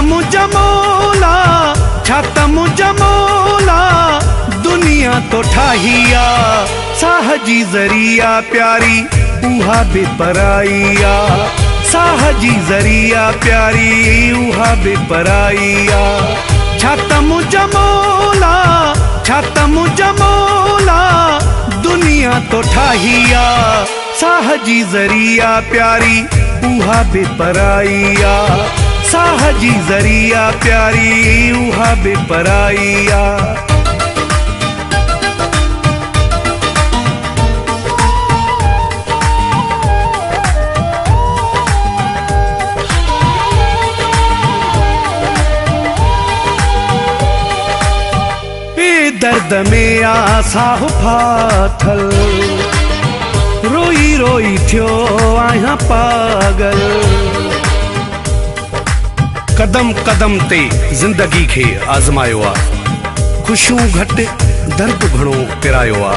मुझा मौला, छाता मुझा मौला, दुनिया तो ठाहिया, साह जी ज़रिया प्यारी उहा बेपराइया, साह जी ज़रिया प्यारी उहा बेपराइया। छाता मुझा मौला, छाता मुझा मौला, दुनिया तो ठाहिया, साह जी ज़रिया प्यारी उहा बेपराइया, साह जी ज़रिया प्यारी उहा बेपराइया। दर्द में आसाह फाथल, रोई रोई थियो आया पागल। कदम कदम ते जिंदगी के आजमायो आ, खुशियों घट दर्द घणो पिरायो आ।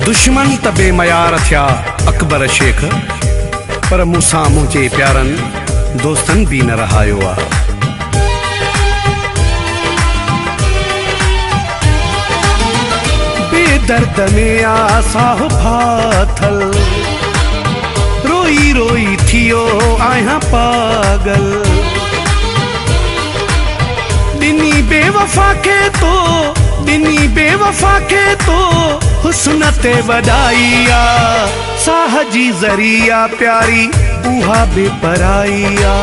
दुश्मन त बेमयार थिया अकबर शेख, पर मूंसां मुझे प्यारन दोस्तन भी न रहायो आ। दर्द में आसाह फाथल, रोई रोई थियो आया पागल। दिनी बेवफा के तो, दिनी बेवफा के तो हुस्न ते वडाइया, साह जी ज़रिया प्यारी उहा बेपराइया,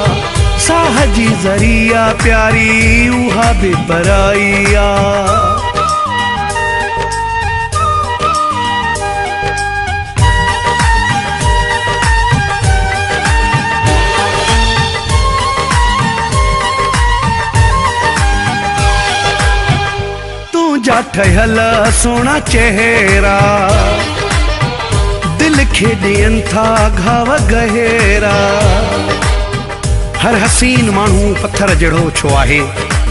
साह जी ज़रिया प्यारी उहा बेपराइया। जा ठहल सोना चेहरा, दिल खे ॾियनि था घाव गहरा। हर हसीन माण्हू पत्थर जहिड़ो छो आहे,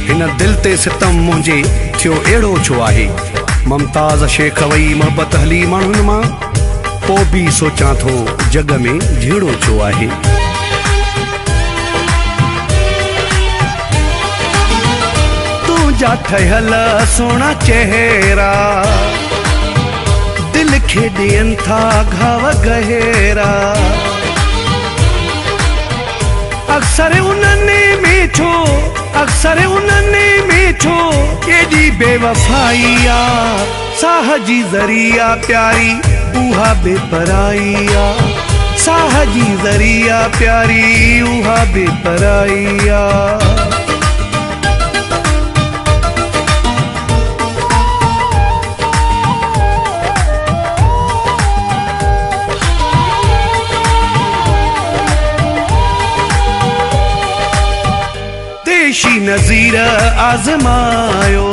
हिन दिल ते सितम मुंहिंजे थियो अहिड़ो छो आहे। मुमताज़ शेख वई मोहबत हली माण्हुनि मां, पोइ बि सोचां थो जग में जहिड़ो छो आहे। जा ठहल सोना चेहरा, दिल खे ॾियनि था घाव गहरा। अक्सर उन्हनि में छो, अक्सर उन्हनि में छो एॾी बेवफाइया, साह जी ज़रिया प्यारी उहा बेपराइया, साह जी ज़रिया प्यारी उहा बेपराइया। देशी नज़ीर आज़मायो,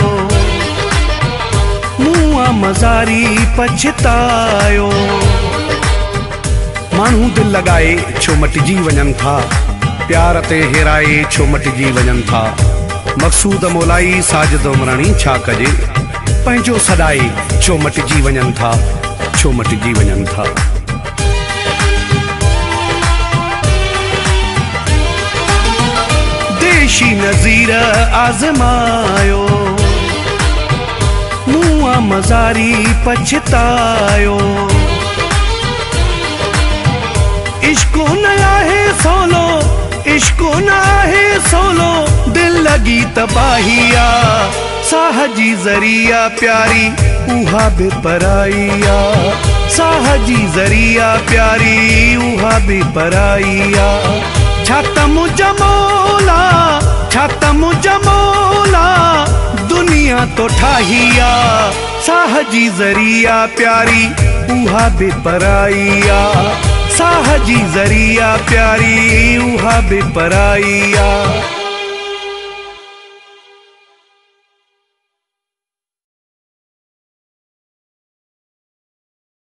मुआ मज़ारी पछतायो। माण्हू दिल लगाए छो मटिजी वञनि था, प्यार ते हेराए छो मटिजी वञनि था। मक़सूद मोलाई साजिद उमराणी छा कजे, पंहिंजो सॾाए छो मटिजी वञनि था, छो मटिजी वञनि था। देशी नज़ीर आज़मायो, मुआ मज़ारी पछतायो। इश्को न आहे सोलो, इश्को न आहे सोलो, दिल लगी तबाहिया, साह जी ज़रिया प्यारी उहा बेपराइया, साह जी ज़रिया प्यारी उहा बेपराइया। छाता मुझा मौला, छाता मुझा मौला, दुनिया तो ठाहिया, साह जी ज़रिया प्यारी उहा बेपराइया, साह जी ज़रिया प्यारी उहा बेपराइया।